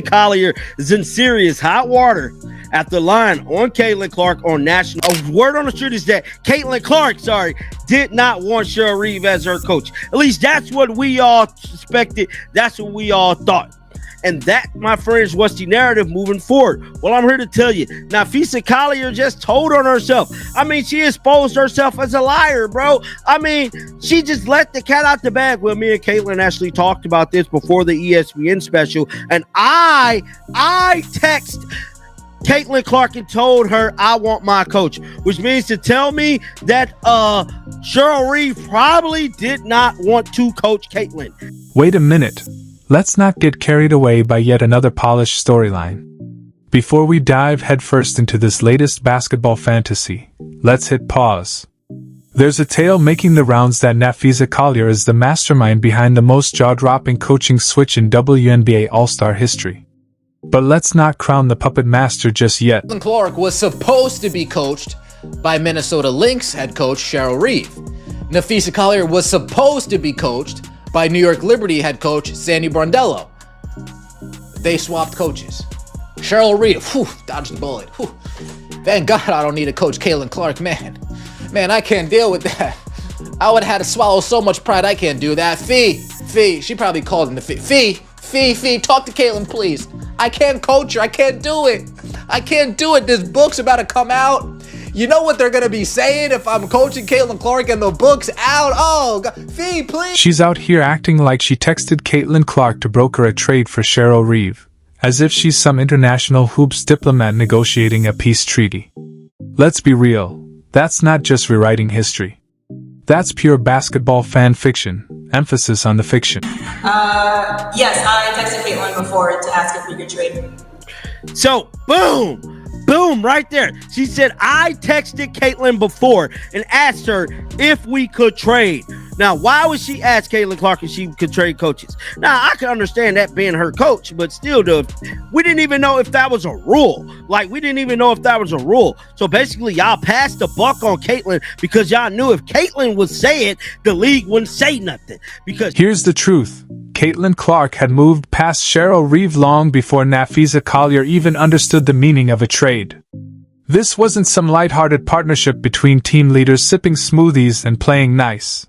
Collier is in serious hot water after lying on Caitlin Clark on national. A word on the street is that Caitlin Clark, did not want Cheryl Reeve as her coach. At least that's what we all suspected. That's what we all thought. And that, my friends, was the narrative moving forward. Well, I'm here to tell you, Naphessa Collier just told on herself. I mean, she exposed herself as a liar, bro. I mean, she just let the cat out the bag. Well, me and Caitlin actually talked about this before the ESPN special, and I text Caitlin Clark and told her I want my coach, which means to tell me that Cheryl Reeve probably did not want to coach Caitlin. Wait a minute. Let's not get carried away by yet another polished storyline. Before we dive headfirst into this latest basketball fantasy, let's hit pause. There's a tale making the rounds that Naphessa Collier is the mastermind behind the most jaw-dropping coaching switch in WNBA All-Star history. But let's not crown the puppet master just yet. Caitlin Clark was supposed to be coached by Minnesota Lynx head coach Cheryl Reeve. Naphessa Collier was supposed to be coached by New York Liberty head coach Sandy Brondello. They swapped coaches. Cheryl Reeve, dodged the bullet. Thank God I don't need to coach Caitlin Clark, man. Man, I can't deal with that. I would have had to swallow so much pride, I can't do that. Fee, she probably called him the Fee, talk to Caitlin, please. I can't coach her, I can't do it. This book's about to come out. You know what they're going to be saying if I'm coaching Caitlin Clark and the book's out? Oh, God. Fee, please. She's out here acting like she texted Caitlin Clark to broker a trade for Cheryl Reeve, as if she's some international hoops diplomat negotiating a peace treaty. Let's be real, that's not just rewriting history. That's pure basketball fan fiction, emphasis on the fiction. Yes, I texted Caitlin before to ask if we could trade. So, boom, right there. She said, I texted Caitlin before and asked her if we could trade. Now, why would she ask Caitlin Clark if she could trade coaches? Now, I can understand that being her coach, but still, we didn't even know if that was a rule. So basically, y'all passed the buck on Caitlin because y'all knew if Caitlin would say it, the league wouldn't say nothing. Because here's the truth. Caitlin Clark had moved past Cheryl Reeve long before Naphessa Collier even understood the meaning of a trade. This wasn't some lighthearted partnership between team leaders sipping smoothies and playing nice.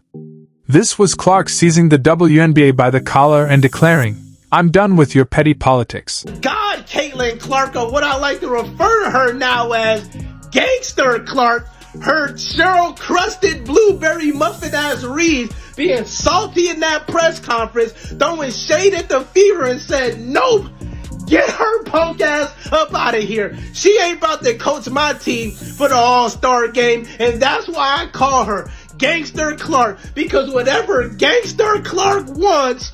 This was Clark seizing the WNBA by the collar and declaring, I'm done with your petty politics. God, Caitlin Clark, or what I like to refer to her now as Gangster Clark, heard Cheryl crusted blueberry muffin ass Reeve being salty in that press conference, throwing shade at the Fever and said, nope, get her punk ass up out of here. She ain't about to coach my team for the All-Star game, and that's why I call her Gangster Clark, because whatever Gangster Clark wants,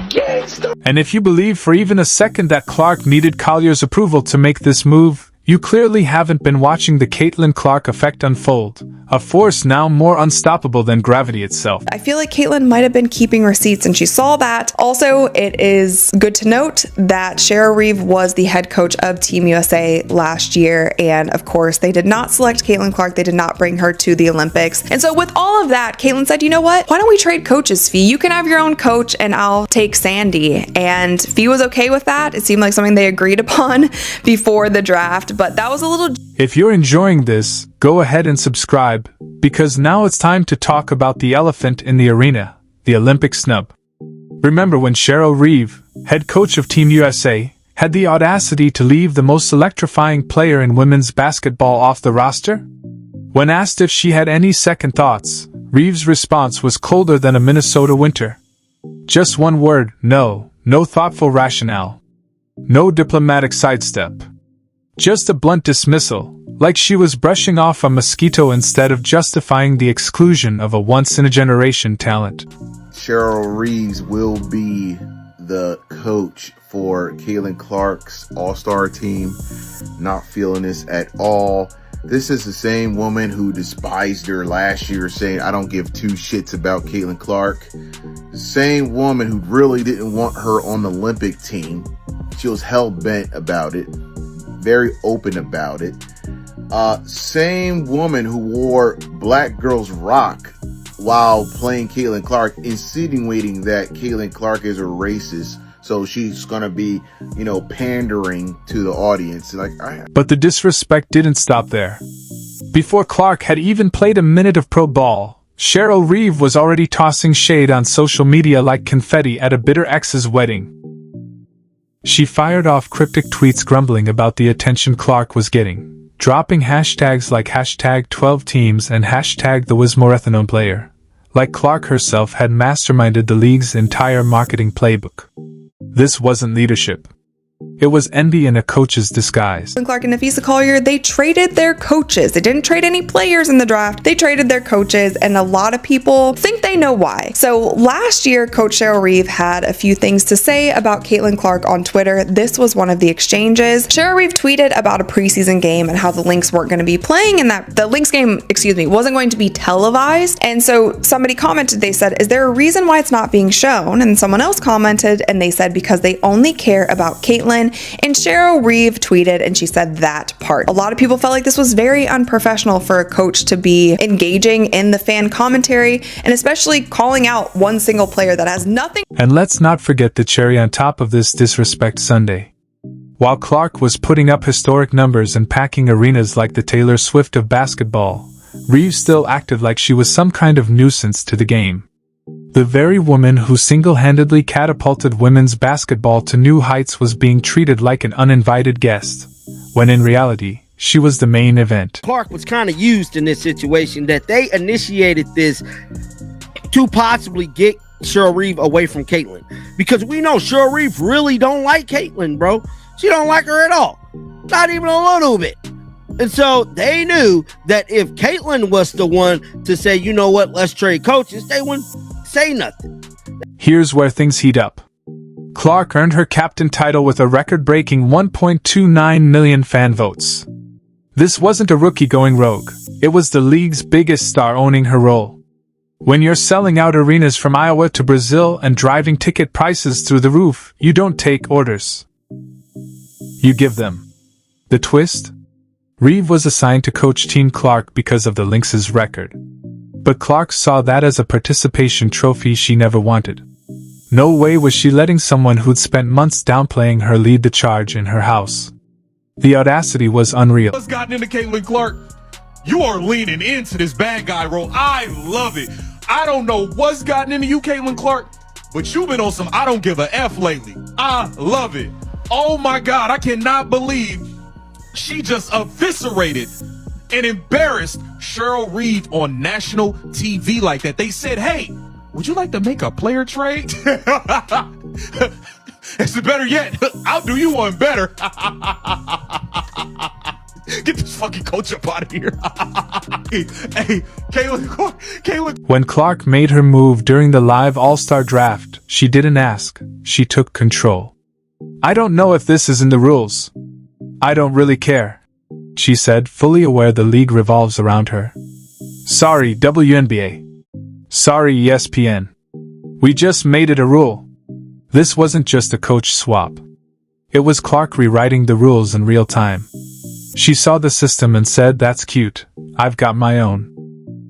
Gangster. And if you believe for even a second that Clark needed Collier's approval to make this move, you clearly haven't been watching the Caitlin Clark effect unfold, a force now more unstoppable than gravity itself. I feel like Caitlin might have been keeping receipts and she saw that. Also, it is good to note that Cheryl Reeve was the head coach of Team USA last year, and of course, they did not select Caitlin Clark. They did not bring her to the Olympics. And so with all of that, Caitlin said, you know what? Why don't we trade coaches, Fee? You can have your own coach and I'll take Sandy. And Fee was okay with that. It seemed like something they agreed upon before the draft, but that was a little... If you're enjoying this, go ahead and subscribe, because now it's time to talk about the elephant in the arena, the Olympic snub. Remember when Cheryl Reeve, head coach of Team USA, had the audacity to leave the most electrifying player in women's basketball off the roster? When asked if she had any second thoughts, Reeve's response was colder than a Minnesota winter. Just one word, no. No thoughtful rationale. No diplomatic sidestep. Just a blunt dismissal, like she was brushing off a mosquito instead of justifying the exclusion of a once-in-a-generation talent. Cheryl Reeve will be the coach for Caitlin Clark's All-Star team. Not feeling this at all. This is the same woman who despised her last year, saying, I don't give two shits about Caitlin Clark. The same woman who really didn't want her on the Olympic team. She was hell-bent about it. Very open about it. Same woman who wore Black Girls Rock while playing Caitlin Clark, insinuating that Caitlin Clark is a racist So she's going to be, pandering to the audience. But the disrespect didn't stop there. Before Clark had even played a minute of pro ball, Cheryl Reeve was already tossing shade on social media like confetti at a bitter ex's wedding. She fired off cryptic tweets grumbling about the attention Clark was getting, dropping hashtags like #12teams and #TheWisMoreThanone player, like Clark herself had masterminded the league's entire marketing playbook. This wasn't leadership. It was envy in a coach's disguise. Clark and Naphessa Collier, they traded their coaches. They didn't trade any players in the draft. They traded their coaches, and a lot of people think they know why. So last year, Coach Cheryl Reeve had a few things to say about Caitlin Clark on Twitter. This was one of the exchanges. Cheryl Reeve tweeted about a preseason game and how the Lynx weren't going to be playing, and that the Lynx game, wasn't going to be televised. And so somebody commented, they said, "Is there a reason why it's not being shown?" And someone else commented, and they said, "Because they only care about Caitlin." And Cheryl Reeve tweeted, and she said that part. A lot of people felt like this was very unprofessional for a coach to be engaging in the fan commentary, and especially calling out one single player that has nothing. And let's not forget the cherry on top of this disrespect Sunday. While Clark was putting up historic numbers and packing arenas like the Taylor Swift of basketball, Reeve still acted like she was some kind of nuisance to the game. The very woman who single-handedly catapulted women's basketball to new heights was being treated like an uninvited guest, when in reality, she was the main event. Clark was kind of used in this situation, that they initiated this to possibly get Cheryl Reeve away from Caitlin. Because we know Cheryl Reeve really don't like Caitlin, bro. She don't like her at all. Not even a little bit. And so they knew that if Caitlin was the one to say, you know what, let's trade coaches, they wouldn't say nothing. Here's where things heat up. Clark earned her captain title with a record-breaking 1.29 million fan votes. This wasn't a rookie going rogue. It was the league's biggest star owning her role. When you're selling out arenas from Iowa to Brazil and driving ticket prices through the roof, you don't take orders. You give them. The twist? Reeve was assigned to coach Team Clark because of the Lynx's record. But Clark saw that as a participation trophy she never wanted. No way was she letting someone who'd spent months downplaying her lead the charge in her house. The audacity was unreal. What's gotten into Caitlin Clark? You are leaning into this bad guy role. I love it. I don't know what's gotten into you, Caitlin Clark, but you've been on some I don't give a F lately. I love it. Oh my God, I cannot believe she just eviscerated and embarrassed Cheryl Reeve on national TV like that. They said, "Hey, would you like to make a player trade?" It's better yet, I'll do you one better. Get this fucking coach up out of here. Hey, Caitlin. When Clark made her move during the live All-Star draft, she didn't ask, she took control. "I don't know if this is in the rules. I don't really care," she said, fully aware the league revolves around her. "Sorry, WNBA. Sorry, ESPN. We just made it a rule." This wasn't just a coach swap. It was Clark rewriting the rules in real time. She saw the system and said, "That's cute. I've got my own."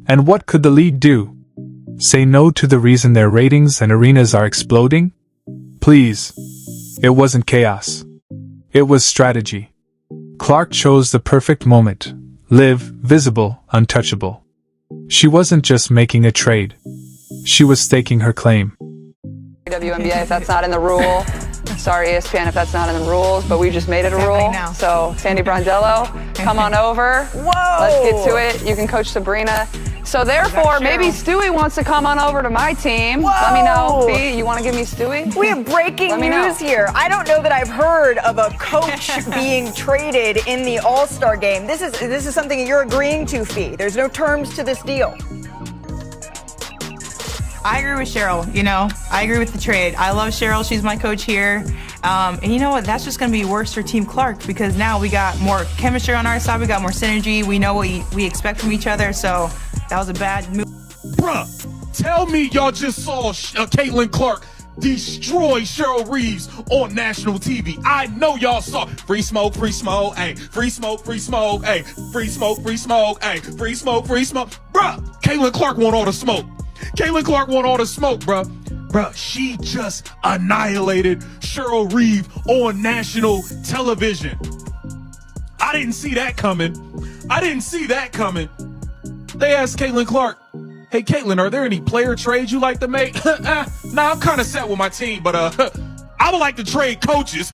And what could the league do? Say no to the reason their ratings and arenas are exploding? Please. It wasn't chaos. It was strategy. Clark chose the perfect moment. Live, visible, untouchable. She wasn't just making a trade. She was staking her claim. WNBA, if that's not in the rule. Sorry, ESPN, if that's not in the rules, but we just made it a rule. So, Sandy Brondello, come on over. Whoa! Let's get to it. You can coach Sabrina. So, therefore, maybe Stewie wants to come on over to my team. Whoa! Let me know. B, you want to give me Stewie? We have breaking news here. I don't know that I've heard of a coach being traded in the All-Star game. This is something that you're agreeing to, Fee. There's no terms to this deal. I agree with Cheryl, I agree with the trade. I love Cheryl, she's my coach here. And you know what, that's just gonna be worse for Team Clark because now we got more chemistry on our side, we got more synergy, we know what we expect from each other, so that was a bad move. Bruh, tell me y'all just saw Caitlin Clark destroy Cheryl Reeves on national TV. I know y'all saw free smoke, ayy, free smoke, ayy, free smoke, ayy, free smoke. Bruh, Caitlin Clark want all the smoke. Caitlin Clark want all the smoke, bruh. Bruh, she just annihilated Cheryl Reeve on national television. I didn't see that coming. They asked Caitlin Clark, hey, Caitlin, are there any player trades you like to make? Nah, I'm kind of set with my team, but I would like to trade coaches.